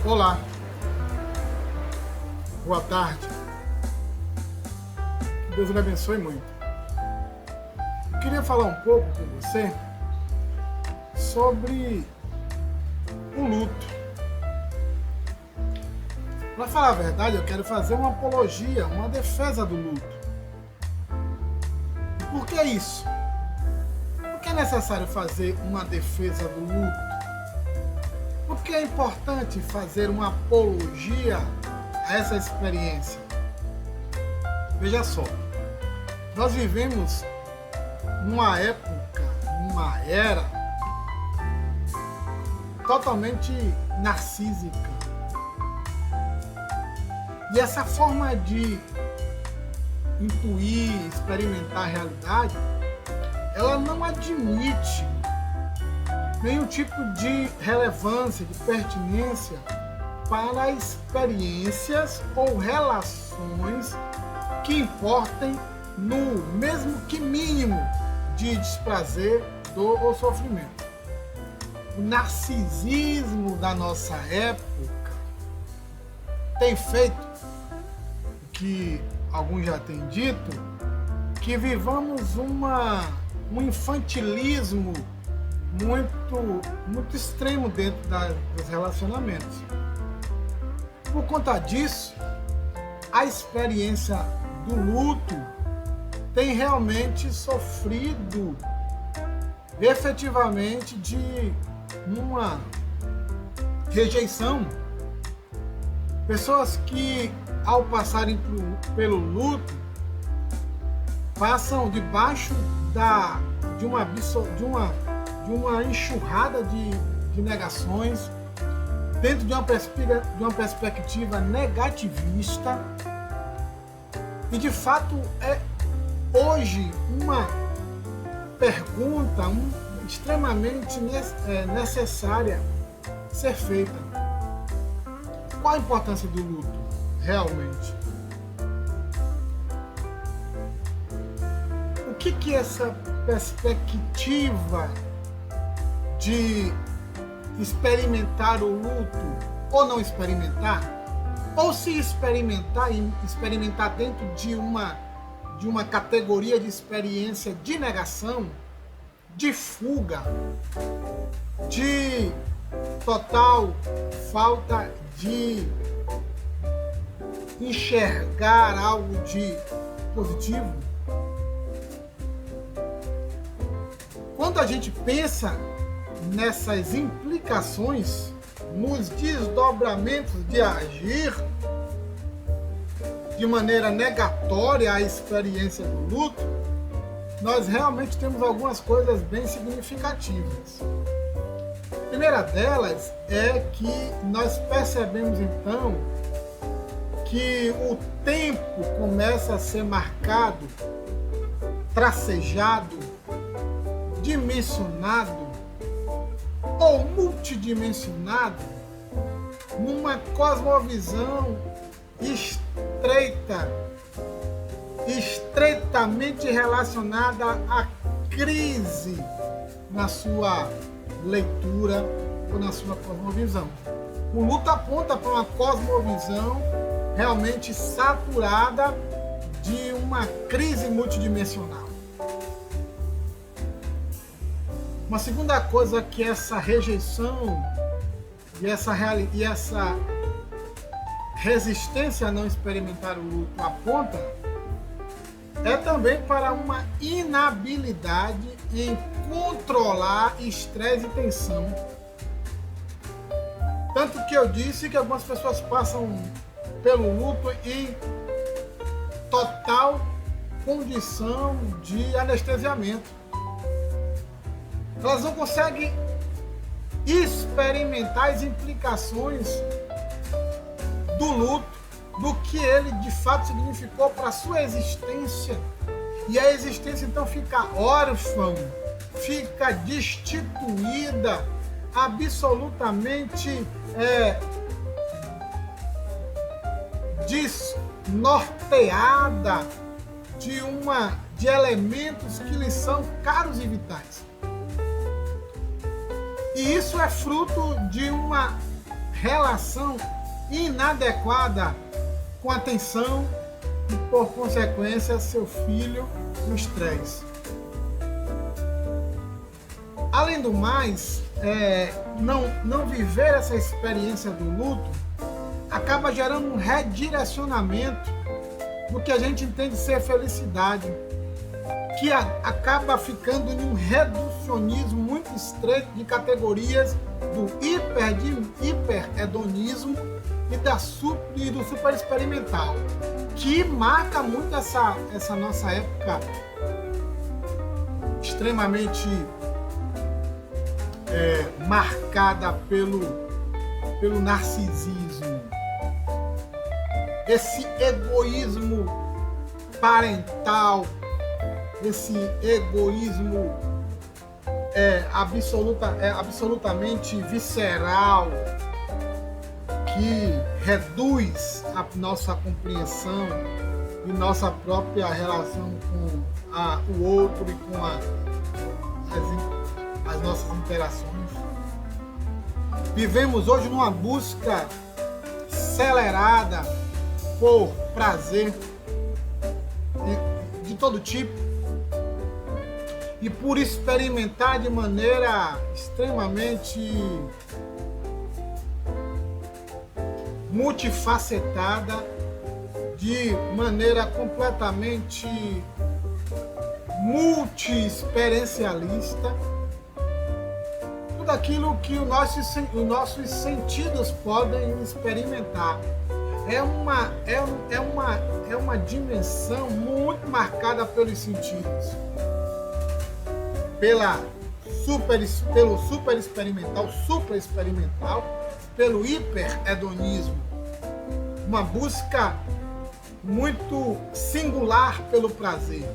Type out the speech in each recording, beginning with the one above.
Olá, boa tarde, que Deus lhe abençoe muito. Eu queria falar um pouco com você sobre o luto. Para falar a verdade, eu quero fazer uma apologia, uma defesa do luto. Por que isso? Por que é necessário fazer uma defesa do luto? Por que é importante fazer uma apologia a essa experiência? Veja só, nós vivemos numa época, numa era totalmente narcísica. E essa forma de intuir, experimentar a realidade, ela não admite nenhum tipo de relevância, de pertinência para experiências ou relações que importem no mesmo que mínimo de desprazer, dor ou sofrimento. O narcisismo da nossa época tem feito o que alguns já têm dito, que vivamos um infantilismo muito extremo dentro dos relacionamentos. Por conta disso, a experiência do luto tem realmente sofrido efetivamente de uma rejeição. Pessoas que, ao passarem pelo luto, passam debaixo de uma enxurrada de negações, dentro de uma perspectiva negativista, e de fato é hoje uma pergunta extremamente necessária ser feita. Qual a importância do luto realmente? O que essa perspectiva de experimentar o luto ou não experimentar, ou se experimentar e experimentar dentro de uma categoria de experiência de negação, de fuga, de total falta de enxergar algo de positivo. Quando a gente pensa nessas implicações, nos desdobramentos de agir de maneira negatória à experiência do luto, nós realmente temos algumas coisas bem significativas. A primeira delas é que nós percebemos então que o tempo começa a ser marcado, tracejado, dimensionado ou multidimensionado numa cosmovisão estreitamente relacionada à crise na sua leitura ou na sua cosmovisão. O luto aponta para uma cosmovisão realmente saturada de uma crise multidimensional. Uma segunda coisa que essa rejeição e essa resistência a não experimentar o luto aponta é também para uma inabilidade em controlar estresse e tensão. Tanto que eu disse que algumas pessoas passam pelo luto em total condição de anestesiamento. Elas não conseguem experimentar as implicações do luto, do que ele de fato significou para a sua existência. E a existência então fica órfã, fica destituída, absolutamente desnorteada de elementos que lhe são caros e vitais. E isso é fruto de uma relação inadequada com a atenção e, por consequência, seu filho no estresse. Além do mais, não viver essa experiência do luto acaba gerando um redirecionamento do que a gente entende ser felicidade, que acaba ficando em um reducionismo muito estreito de categorias do hiperedonismo e do superexperimental, que marca muito essa nossa época extremamente marcada pelo narcisismo, esse egoísmo parental, esse egoísmo absolutamente visceral, que reduz a nossa compreensão e nossa própria relação com o outro e com as nossas interações. Vivemos hoje numa busca acelerada por prazer de todo tipo e por experimentar de maneira extremamente multifacetada, de maneira completamente multi-experiencialista, tudo aquilo que os nossos sentidos podem experimentar. É uma dimensão muito marcada pelos sentidos, pelo super-experimental, pelo hiperedonismo, uma busca muito singular pelo prazer.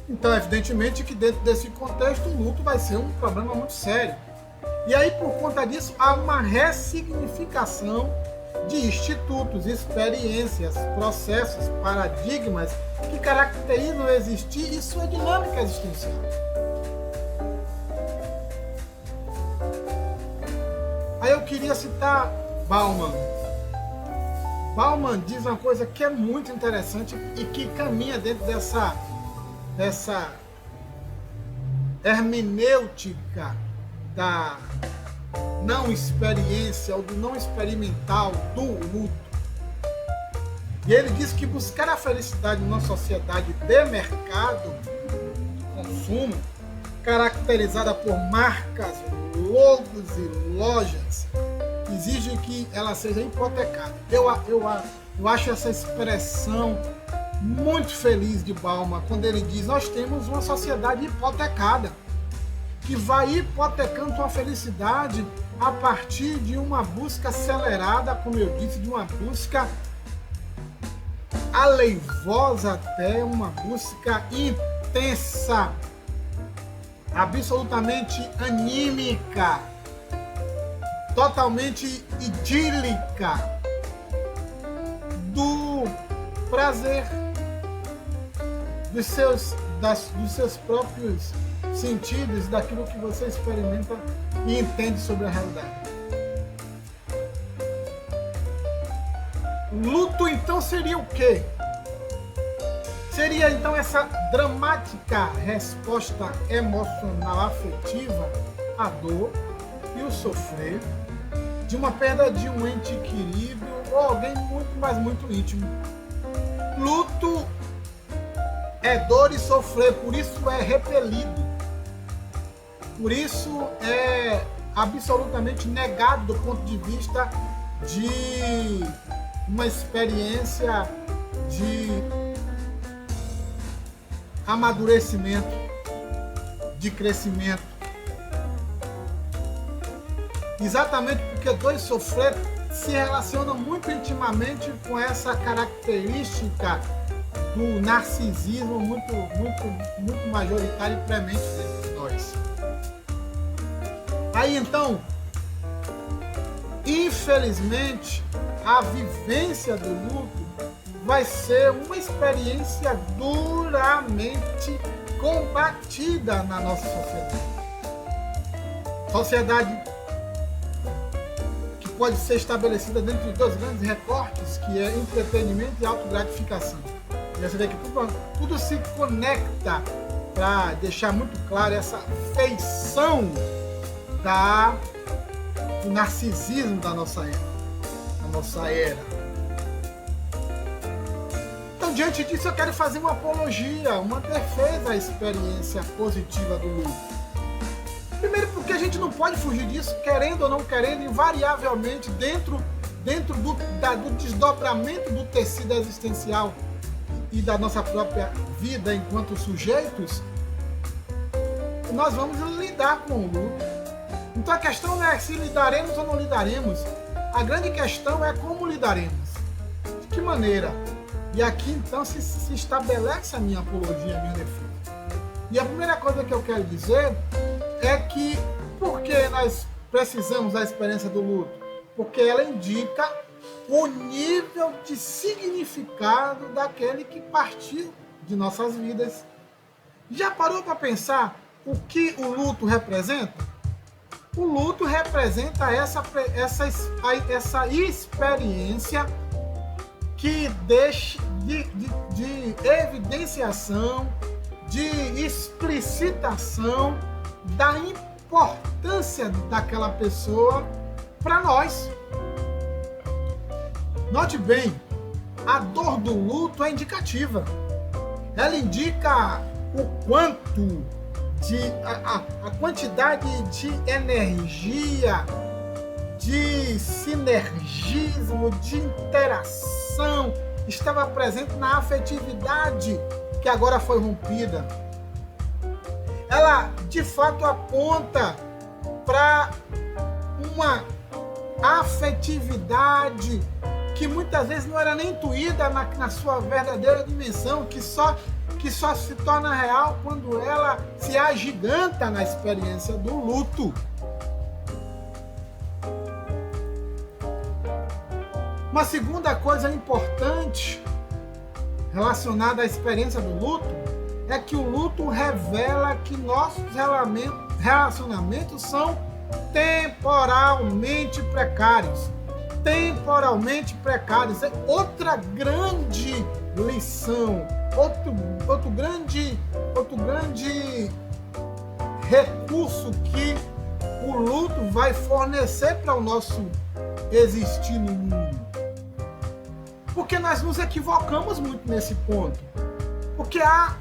Então, evidentemente que dentro desse contexto o luto vai ser um problema muito sério. E aí, por conta disso, há uma ressignificação de institutos, experiências, processos, paradigmas que caracterizam o existir e sua dinâmica existencial. Aí eu queria citar Bauman. Bauman diz uma coisa que é muito interessante e que caminha dentro dessa hermenêutica da não experiência ou do não experimental do luto. E ele diz que buscar a felicidade numa sociedade de mercado, de consumo, caracterizada por marcas, logos e lojas, exige que ela seja hipotecada. Eu acho essa expressão muito feliz de Bauman quando ele diz: nós temos uma sociedade hipotecada, que vai hipotecando sua felicidade a partir de uma busca acelerada, como eu disse, de uma busca aleivosa até, uma busca intensa, absolutamente anímica, totalmente idílica do prazer, dos seus próprios sentidos, daquilo que você experimenta e entende sobre a realidade. Luto, então, seria o quê? Seria, então, essa dramática resposta emocional afetiva à dor e o sofrer de uma perda de um ente querido ou alguém muito, mas muito íntimo. Luto é dor e sofrer, por isso é repelido. Por isso é absolutamente negado do ponto de vista de uma experiência de amadurecimento, de crescimento. Exatamente porque dor e sofrer se relacionam muito intimamente com essa característica do narcisismo muito majoritário e premente de nós. Aí então, infelizmente, a vivência do luto vai ser uma experiência duramente combatida na nossa sociedade. Sociedade pode ser estabelecida dentro de dois grandes recortes, que é entretenimento e autogratificação. E você vê que tudo se conecta para deixar muito claro essa feição do narcisismo da nossa era. Então, diante disso, eu quero fazer uma apologia, uma defesa à experiência positiva do luto. Primeiro porque a gente não pode fugir disso, querendo ou não querendo, invariavelmente, dentro do desdobramento do tecido existencial e da nossa própria vida enquanto sujeitos, nós vamos lidar com o luto. Então a questão não é se lidaremos ou não lidaremos, a grande questão é como lidaremos, de que maneira. E aqui então se estabelece a minha apologia, a minha defesa. E a primeira coisa que eu quero dizer é que, por que nós precisamos da experiência do luto? Porque ela indica o nível de significado daquele que partiu de nossas vidas. Já parou para pensar o que o luto representa? O luto representa essa experiência que deixa de evidenciação, de explicitação da importância daquela pessoa para nós. Note bem, a dor do luto é indicativa. Ela indica o quanto a quantidade de energia, de sinergismo, de interação estava presente na afetividade que agora foi rompida. Ela, de fato, aponta para uma afetividade que muitas vezes não era nem intuída na sua verdadeira dimensão, que só se torna real quando ela se agiganta na experiência do luto. Uma segunda coisa importante relacionada à experiência do luto é que o luto revela que nossos relacionamentos são temporalmente precários. Temporalmente precários. É outra grande lição, outro grande recurso que o luto vai fornecer para o nosso existir no mundo. Porque nós nos equivocamos muito nesse ponto. Porque há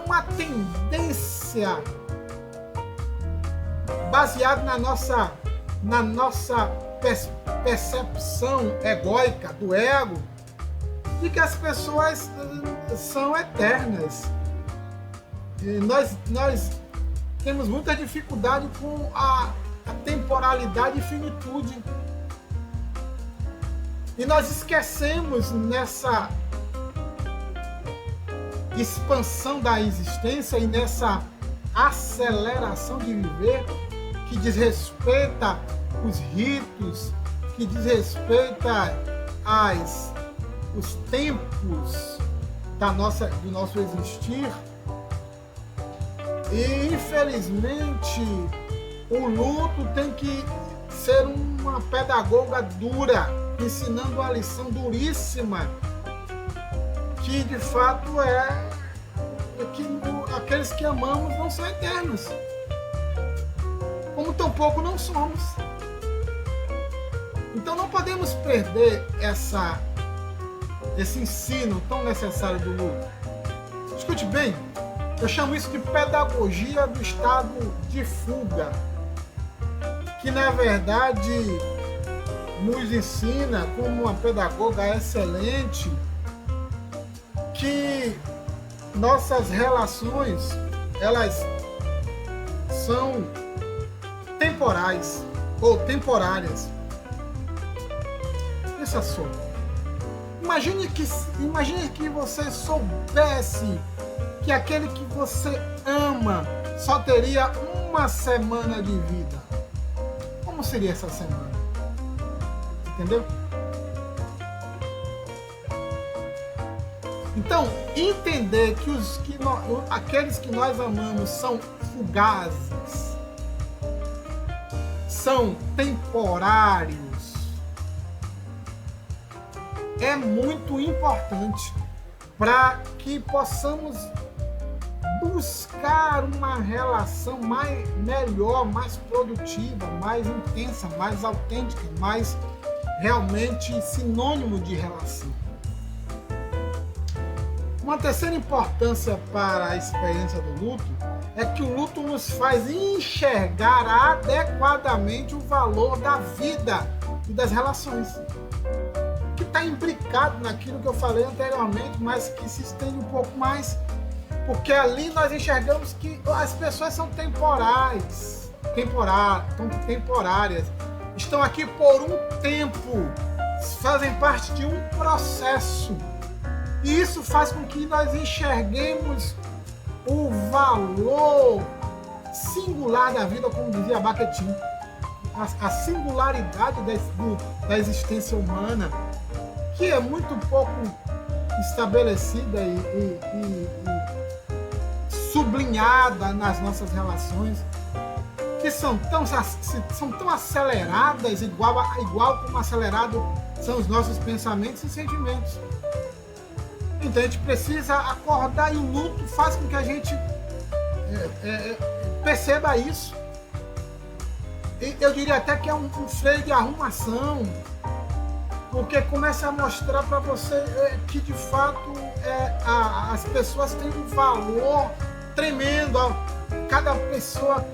uma tendência baseada na nossa percepção egóica do ego de que as pessoas são eternas. E nós temos muita dificuldade com a temporalidade e finitude. E nós esquecemos nessa expansão da existência e nessa aceleração de viver que diz respeito os ritos, que diz respeito os tempos do nosso existir. E infelizmente o luto tem que ser uma pedagoga dura, ensinando uma lição duríssima, que de fato é que aqueles que amamos não são eternos, como tampouco não somos. Então não podemos perder esse ensino tão necessário do luto. Escute bem, eu chamo isso de pedagogia do estado de fuga, que na verdade nos ensina, como uma pedagoga excelente, que nossas relações, elas são temporais ou temporárias. Pensa só. Imagine que você soubesse que aquele que você ama só teria uma semana de vida. Como seria essa semana? Entendeu? Então, entender que aqueles que nós amamos são fugazes, são temporários, é muito importante para que possamos buscar uma relação melhor, mais produtiva, mais intensa, mais autêntica, mais realmente sinônimo de relação. Uma terceira importância para a experiência do luto é que o luto nos faz enxergar adequadamente o valor da vida e das relações, que está imbricado naquilo que eu falei anteriormente, mas que se estende um pouco mais, porque ali nós enxergamos que as pessoas são temporárias, estão aqui por um tempo, fazem parte de um processo, e isso faz com que nós enxerguemos o valor singular da vida, como dizia Bakhtin, a singularidade da existência humana, que é muito pouco estabelecida e sublinhada nas nossas relações, que são tão aceleradas, igual como acelerado são os nossos pensamentos e sentimentos. Então a gente precisa acordar, e o luto faz com que a gente perceba isso. Eu diria até que é um freio de arrumação, porque começa a mostrar para você que de fato as pessoas têm um valor tremendo. Cada pessoa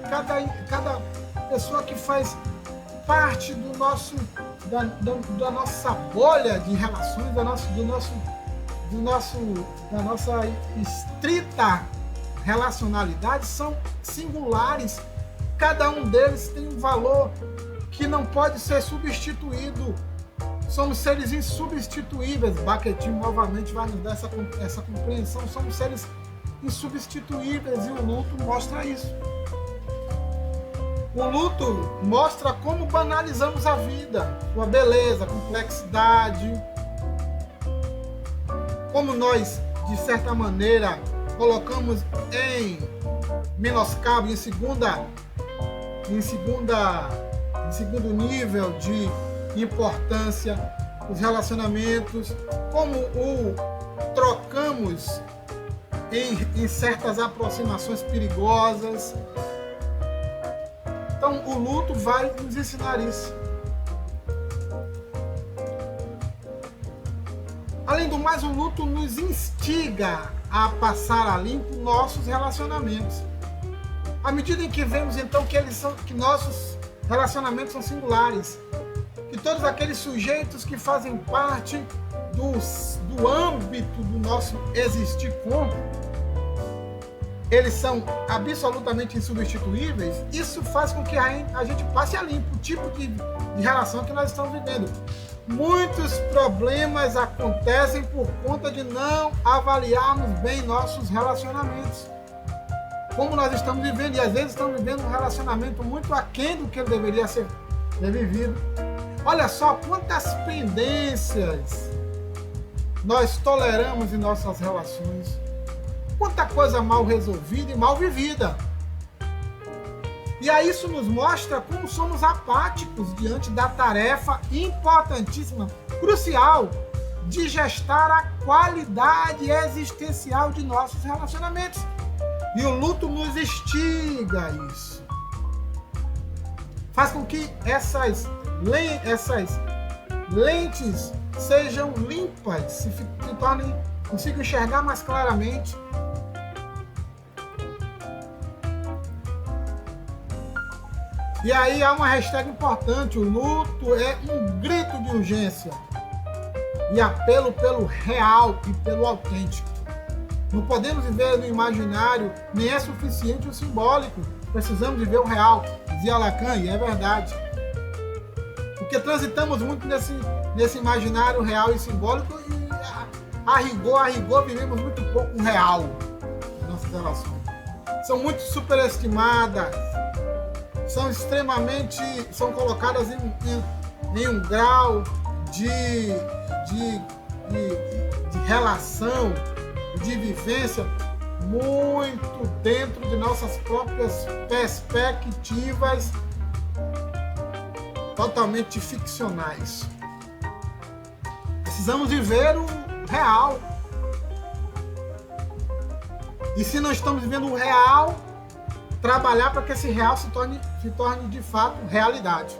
que faz parte da nossa bolha de relações, da nossa estrita relacionalidade, são singulares. Cada um deles tem um valor que não pode ser substituído. Somos seres insubstituíveis. Bakhtin novamente vai nos dar essa compreensão. Somos seres insubstituíveis, e o luto mostra isso. O luto mostra como banalizamos a vida, sua beleza, complexidade, como nós, de certa maneira, colocamos em menoscabo, em segundo nível de importância os relacionamentos, como o trocamos em certas aproximações perigosas. Então o luto vai nos ensinar isso. Além do mais, o luto nos instiga a passar a limpo nossos relacionamentos. À medida em que vemos então que nossos relacionamentos são singulares, que todos aqueles sujeitos que fazem parte do âmbito do nosso existir eles são absolutamente insubstituíveis, isso faz com que a gente passe a limpo o tipo de relação que nós estamos vivendo. Muitos problemas acontecem por conta de não avaliarmos bem nossos relacionamentos, como nós estamos vivendo, e às vezes estamos vivendo um relacionamento muito aquém do que ele deveria ser vivido. Olha só quantas pendências nós toleramos em nossas relações, quanta coisa mal resolvida e mal vivida. E aí isso nos mostra como somos apáticos diante da tarefa importantíssima, crucial, de gestar a qualidade existencial de nossos relacionamentos. E o luto nos instiga a isso. Faz com que essas lentes sejam limpas, se tornem, consigam enxergar mais claramente. E aí há uma hashtag importante: o luto é um grito de urgência e apelo pelo real e pelo autêntico. Não podemos viver no imaginário, nem é suficiente o simbólico. Precisamos viver o real, dizia Lacan, e é verdade. Porque transitamos muito nesse imaginário real e simbólico, e a rigor, vivemos muito pouco o real nas nossas relações. São muito superestimadas, são colocadas em um grau de relação, de vivência muito dentro de nossas próprias perspectivas totalmente ficcionais. Precisamos viver o real. E se não estamos vivendo o real, trabalhar para que esse real se torne de fato realidade.